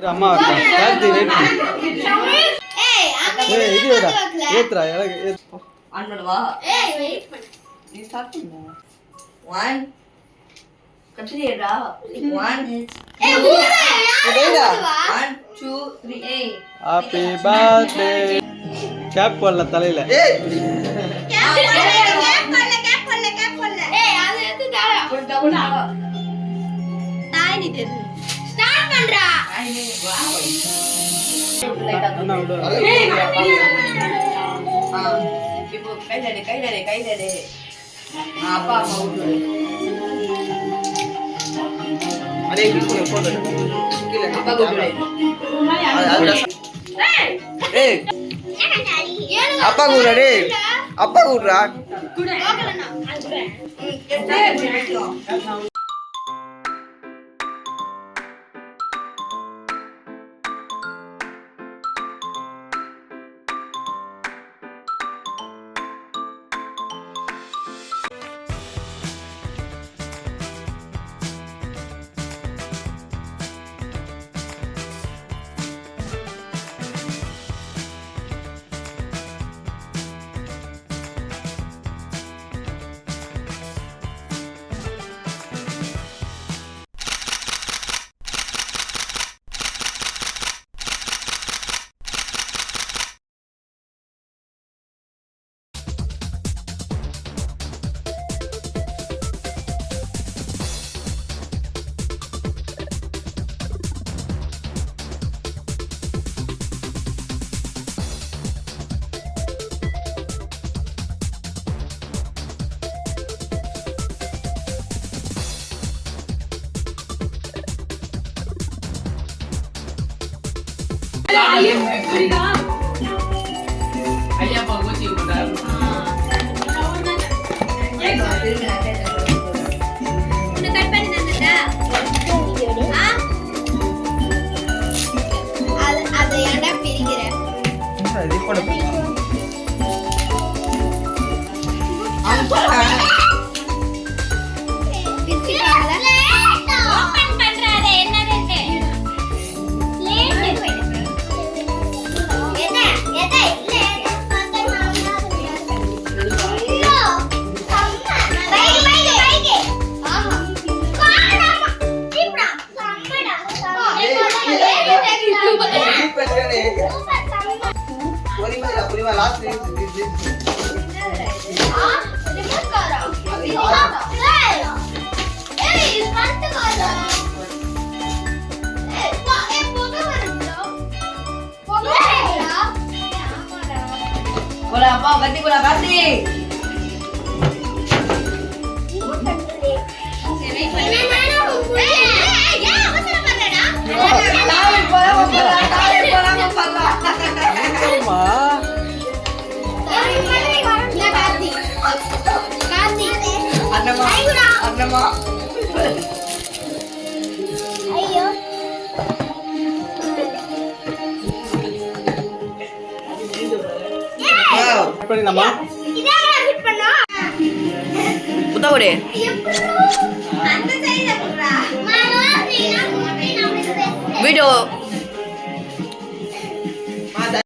அம்மா கார்த்தி வெயிட் ஏய் இது வேடா ஏத்ரா எனக்கு ஆன் பண்ணவா ஏய் வெயிட் பண்ணு நீ ஸ்டார்ட் பண்ணு 1 கண்டினியூடா 1 ஏய் ஊரா 1 2 3 ஏய் ஹேப்பி பர்த்டே கேப் போடல தலையில ஏய் கேப் போடல ஏய் அது எடுத்து தாடா போடா தாய் நீ தெரு ஸ்டார்ட் பண்றா அண்ணா விடு இப்போ கையிலே அப்பா அம்மா விடு அதே கிட்ட போடு கீழ அப்பா விடு ஏய் அப்பா கூடா டேய் அப்பா கூடா குடு ஓகலனா அது ஐயா பா கோச்சி போட்டார் உன்னை கட் பண்ணி தந்தடா அது ஏன்டா பிரிக்கிற இது போடு ஓபன் பண்றாதே என்னது லேட் बोला அப்பா கத்தி போடா காத்தி அண்ணமா ஐயோ பண்ணிடலாமா இதாங்க ஃபிட் பண்ணா புத்தா கொடு அந்த சைடுல போடுறா மாமா நீ நான் வீடியோ